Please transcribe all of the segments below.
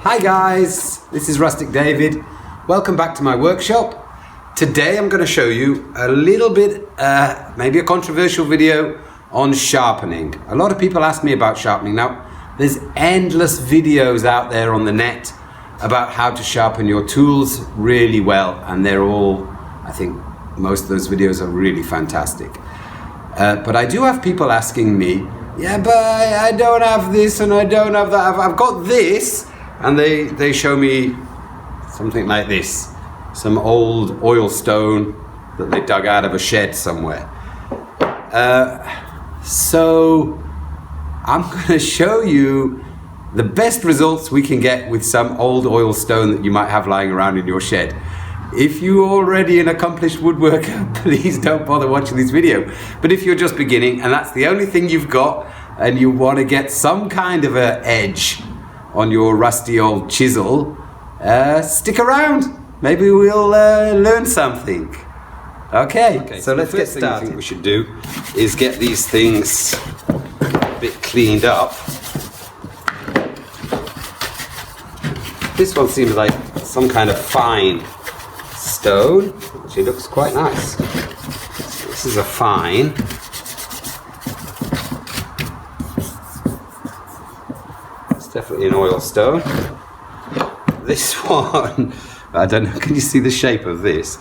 Hi guys, this is Rustic David. Welcome back to my workshop. Today I'm going to show you a little bit, maybe a controversial video on sharpening. A lot of people ask me about sharpening. Now, there's endless videos out there on the net about how to sharpen your tools really well, and they're all, I think most of those videos are really fantastic. But I do have people asking me, yeah, but I don't have this and I don't have that. I've got this. And they show me something like this, some old oil stone that they dug out of a shed somewhere. So I'm going to show you the best results we can get with some old oil stone that you might have lying around in your shed. If you're already an accomplished woodworker, please don't bother watching this video. But if you're just beginning and that's the only thing you've got and you want to get some kind of an edge on your rusty old chisel, stick around. Maybe we'll learn something. Okay, so let's get started. I think we should do is get these things a bit cleaned up. This one seems like some kind of fine stone, which looks quite nice. So this is a fine. Definitely an oil stone. This one, I don't know, can you see the shape of this?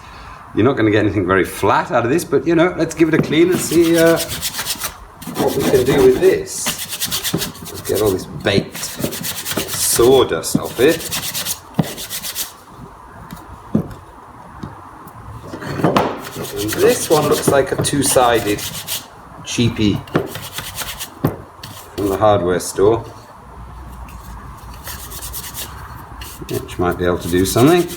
You're not going to get anything very flat out of this, but you know, let's give it a clean and see what we can do with this. Let's get all this baked sawdust off it. And this one looks like a two-sided cheapie from the hardware store, which might be able to do something.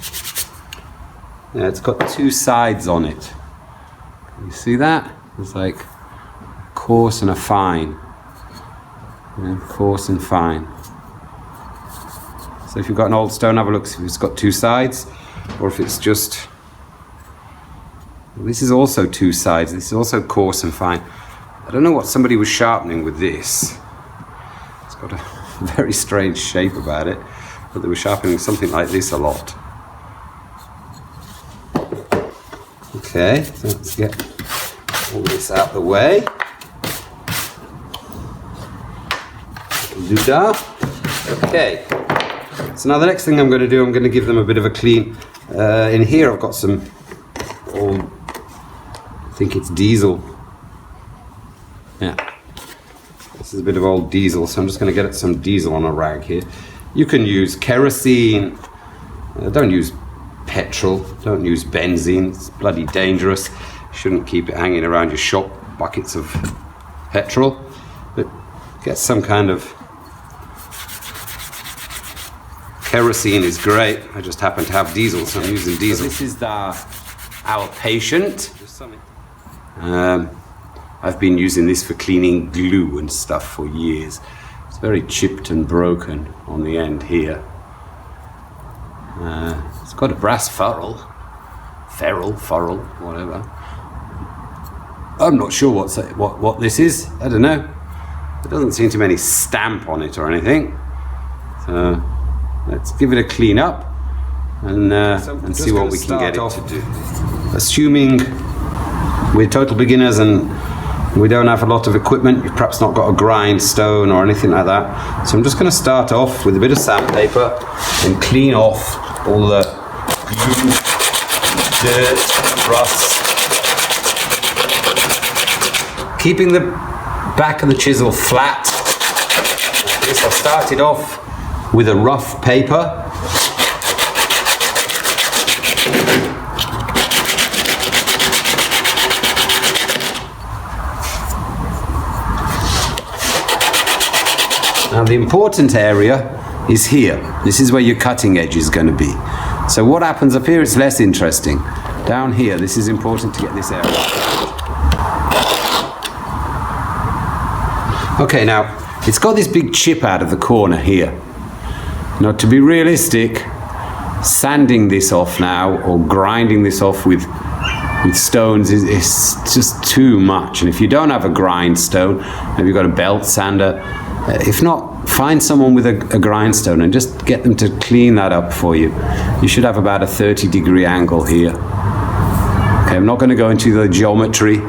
Yeah, it's got two sides on it. Can you see that? It's like coarse and a fine. Yeah, coarse and fine. So if you've got an old stone, have a look if it's got two sides, or if it's just... Well, this is also two sides. This is also coarse and fine. I don't know what somebody was sharpening with this. It's got a very strange shape about it. But they were sharpening something like this a lot. Okay, so let's get all this out of the way. Okay, so now the next thing I'm going to do, I'm going to give them a bit of a clean. In here I've got some old, I think it's diesel. Yeah, this is a bit of old diesel, so I'm just going to get some diesel on a rag here. You can use kerosene, don't use petrol, don't use benzene, it's bloody dangerous. You shouldn't keep it hanging around your shop, buckets of petrol, but get some kind of kerosene is great. I just happen to have diesel, so I'm using diesel. So this is our patient. I've been using this for cleaning glue and stuff for years. It's very chipped and broken on the end here. It's got a brass ferrule, whatever. I'm not sure what this is. I don't know. There doesn't seem to be any stamp on it or anything. So let's give it a clean up and see what we can get it to do. Assuming we're total beginners and we don't have a lot of equipment, you've perhaps not got a grindstone or anything like that. So I'm just going to start off with a bit of sandpaper and clean off all the glue, dirt, rust. Keeping the back of the chisel flat. Like this. I've started off with a rough paper. Now the important area is here. This is where your cutting edge is going to be. So what happens up here is less interesting. Down here, this is important to get this area. Okay, now it's got this big chip out of the corner here. Now to be realistic, sanding this off now or grinding this off with with stones is just too much. And if you don't have a grindstone, maybe you've got a belt sander, if not, find someone with a grindstone and just get them to clean that up for you. You should have about a 30-degree angle here. Okay, I'm not going to go into the geometry,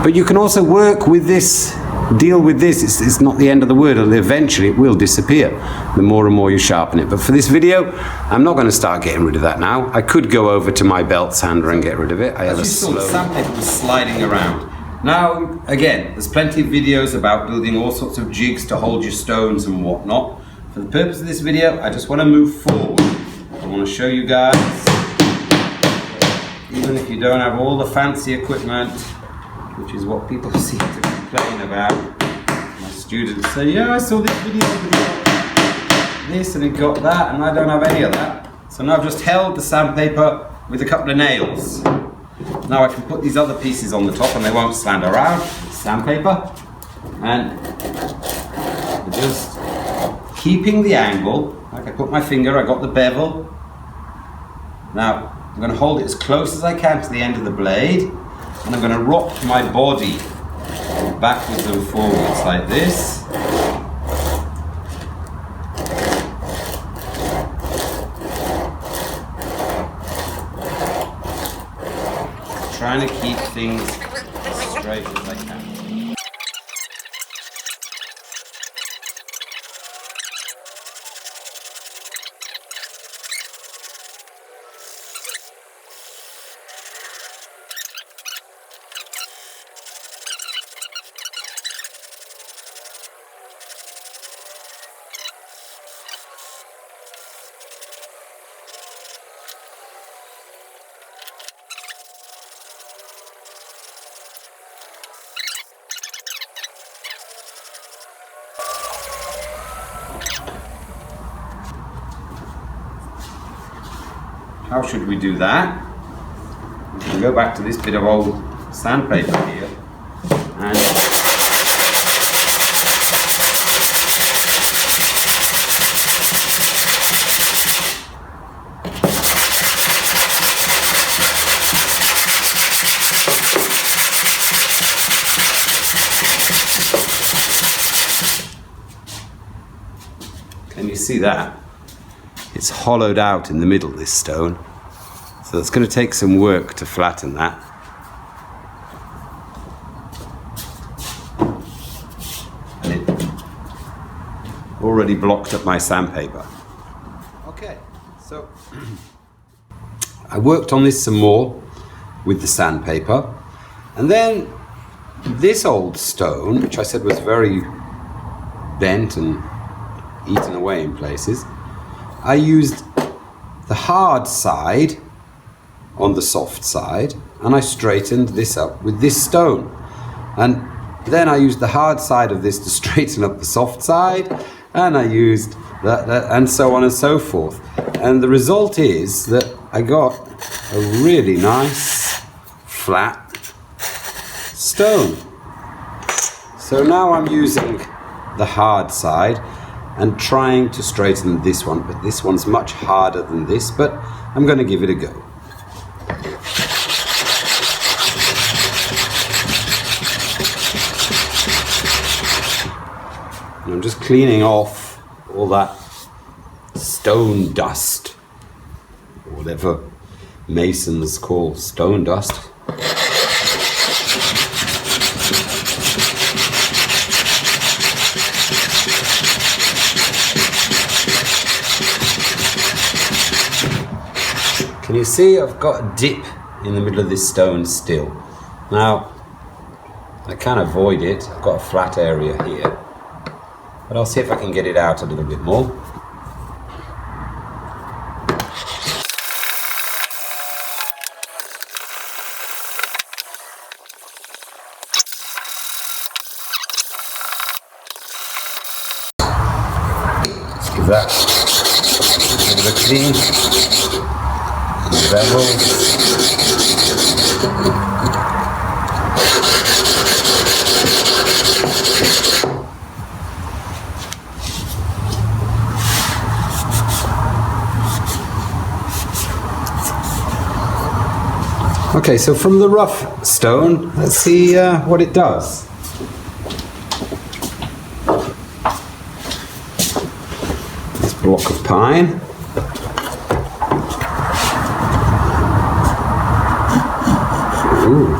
but you can also work with this, deal with this. It's not the end of the word. Eventually it will disappear the more and more you sharpen it. But for this video, I'm not going to start getting rid of that now. I could go over to my belt sander and get rid of it. I have a slow... The sandpaper was sliding around. Now, again, there's plenty of videos about building all sorts of jigs to hold your stones and whatnot. For the purpose of this video, I just want to move forward. I want to show you guys, even if you don't have all the fancy equipment, which is what people seem to complain about. My students say, yeah, I saw this video, but it got this and it got that, and I don't have any of that. So now I've just held the sandpaper with a couple of nails. Now I can put these other pieces on the top and they won't slant around. Sandpaper, and just keeping the angle. Like I put my finger, I got the bevel. Now I'm going to hold it as close as I can to the end of the blade, and I'm going to rock my body backwards and forwards like this. Trying to keep things as straight as I can. How should we do that? We can go back to this bit of old sandpaper here and can you see that? It's hollowed out in the middle, this stone. So it's going to take some work to flatten that. And it already blocked up my sandpaper. Okay, so I worked on this some more with the sandpaper. And then this old stone, which I said was very bent and eaten away in places, I used the hard side on the soft side, and I straightened this up with this stone. And then I used the hard side of this to straighten up the soft side, and I used that, and so on and so forth. And the result is that I got a really nice flat stone. So now I'm using the hard side and trying to straighten this one, but this one's much harder than this, but I'm going to give it a go. And I'm just cleaning off all that stone dust, or whatever masons call stone dust. Can you see I've got a dip in the middle of this stone still? Now, I can avoid it. I've got a flat area here. But I'll see if I can get it out a little bit more. Let's give that a bit of a clean. Bevel. Okay, so from the rough stone, let's see what it does. This block of pine. Ooh.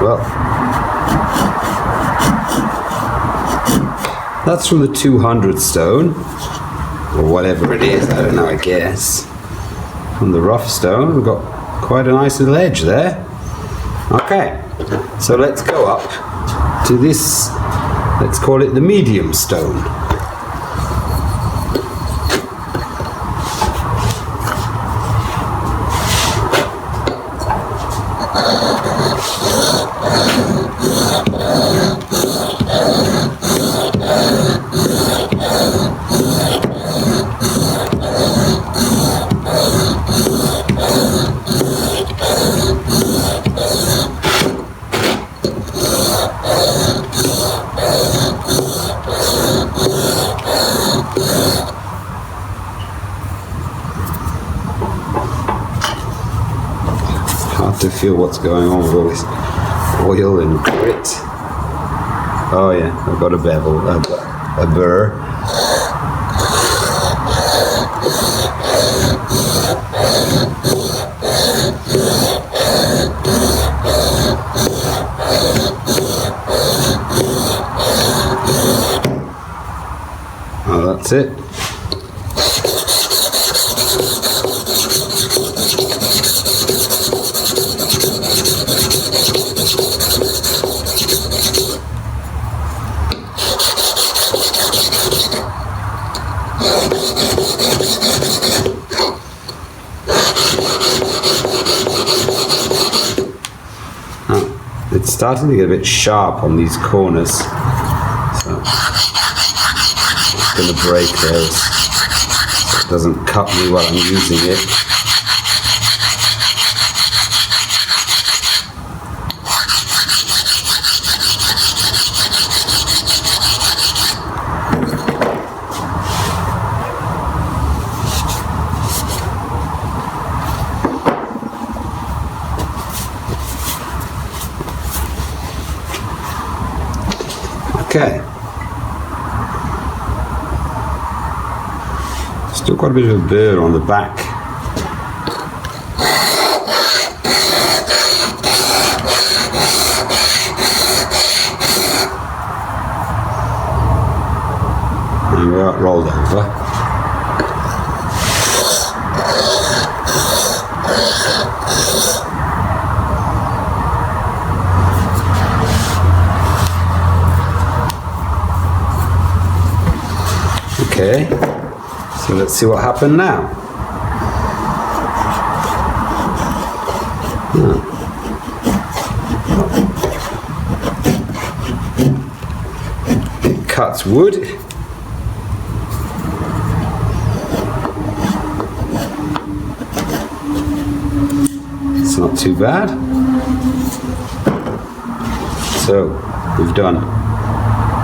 Well, that's from the 200 stone, or whatever it is, I don't know, I guess. From the rough stone, we've got quite a nice little edge there. Okay, so let's go up to this, let's call it the medium stone. Hard to feel what's going on with all this oil and grit. Oh yeah, I've got a bevel, a burr. Oh, that's it. It's starting to get a bit sharp on these corners, so it's going to break those so it doesn't cut me while I'm using it. Okay. Still got a bit of a burr on the back. And we're rolled over. Okay, so let's see what happened now. It cuts wood. It's not too bad. So we've done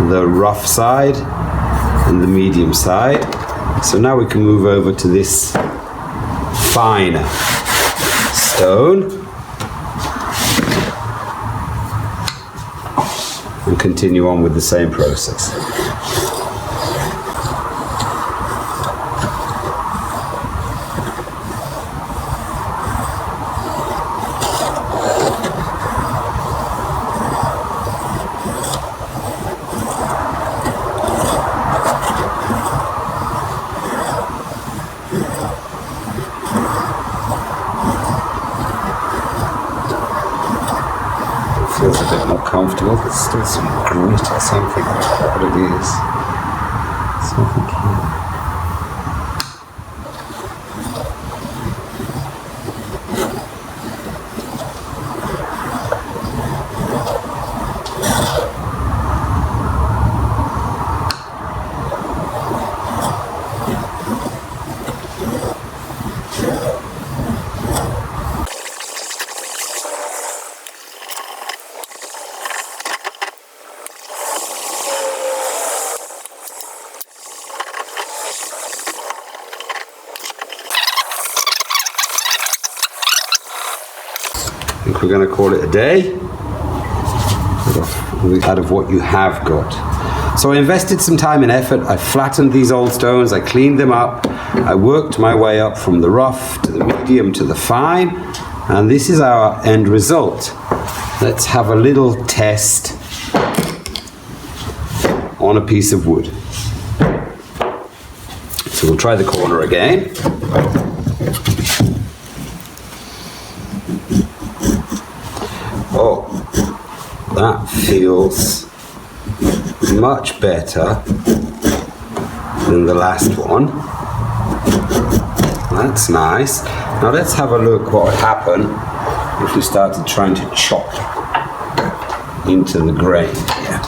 the rough side and the medium side. So now we can move over to this finer stone and continue on with the same process. Feels a bit more comfortable. There's still some grit or something. I don't know what it is. Something here. think we're going to call it a day out of what you have got. So I invested some time and effort. I flattened these old stones, I cleaned them up, I worked my way up from the rough to the medium to the fine, and this is our end result. Let's have a little test on a piece of wood. So we'll try the corner again. Oh, that feels much better than the last one. That's nice. Now let's have a look what would happen if we started trying to chop into the grain here.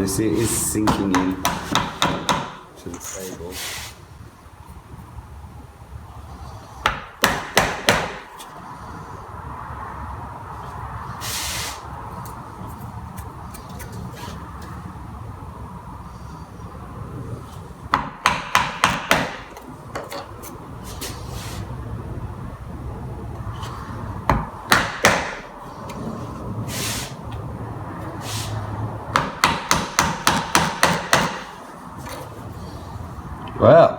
See, it is sinking in to the table. Well,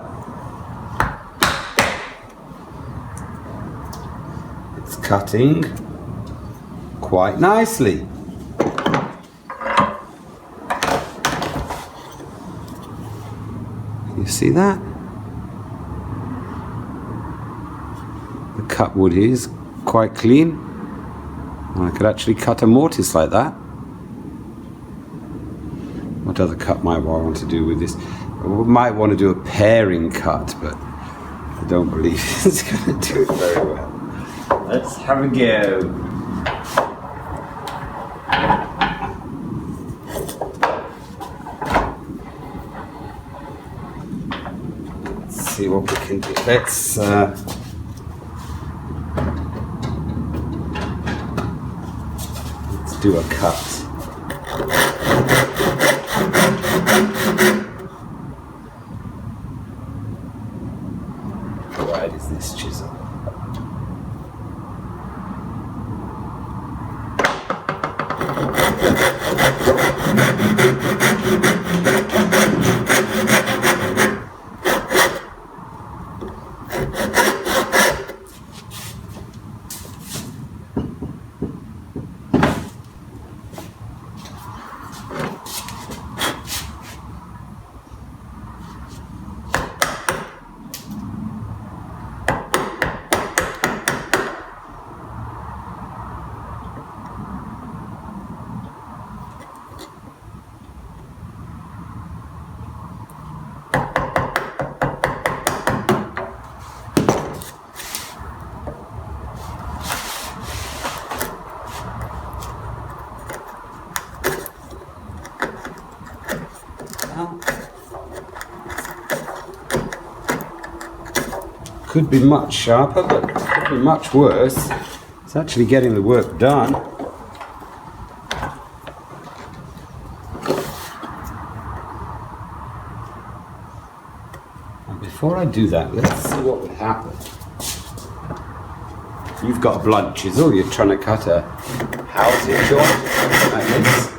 it's cutting quite nicely. You see that? The cut wood is quite clean. I could actually cut a mortise like that. What other cut might I want to do with this? We might want to do a pairing cut, but I don't believe it's going to do it very well. Let's have a go. Let's see what we can do. Let's do a cut. How wide is this chisel? Could be much sharper, but could be much worse. It's actually getting the work done. And before I do that, let's see what would happen. You've got a blunt chisel, you're trying to cut a housing joint like this.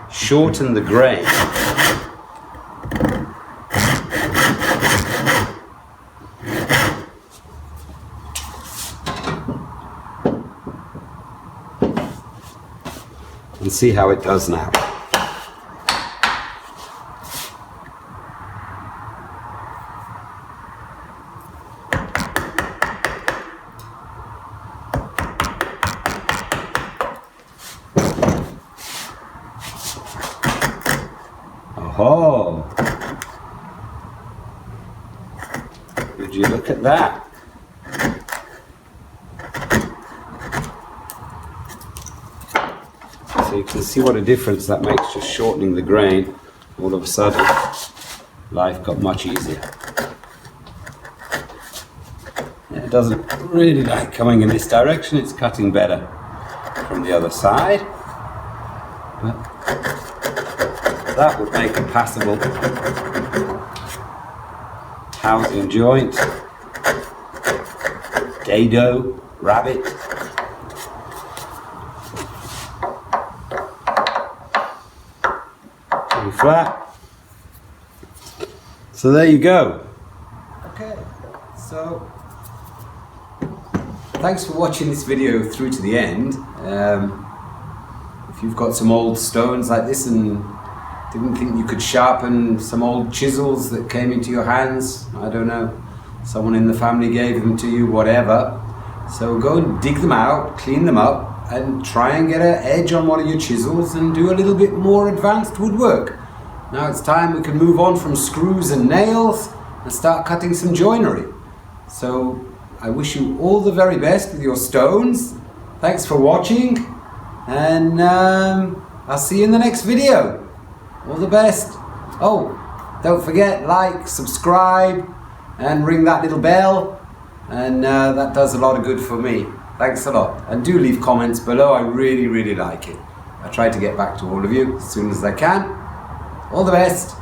Let's shorten the grain. And see how it does now. Oh, would you look at that? So you can see what a difference that makes, just shortening the grain all of a sudden. life got much easier. It doesn't really like coming in this direction, it's cutting better from the other side. But that would make a passable housing joint. Dado, rabbit. Pretty flat. So there you go. Okay, so thanks for watching this video through to the end. If you've got some old stones like this and didn't think you could sharpen some old chisels that came into your hands, I don't know, someone in the family gave them to you, whatever. So go and dig them out, clean them up, and try and get an edge on one of your chisels and do a little bit more advanced woodwork. Now it's time we can move on from screws and nails and start cutting some joinery. So I wish you all the very best with your stones. Thanks for watching, and I'll see you in the next video. All the best. Oh, don't forget, like, subscribe, and ring that little bell, and that does a lot of good for me. Thanks a lot, and do leave comments below. I really like it. I try to get back to all of you as soon as I can. All the best.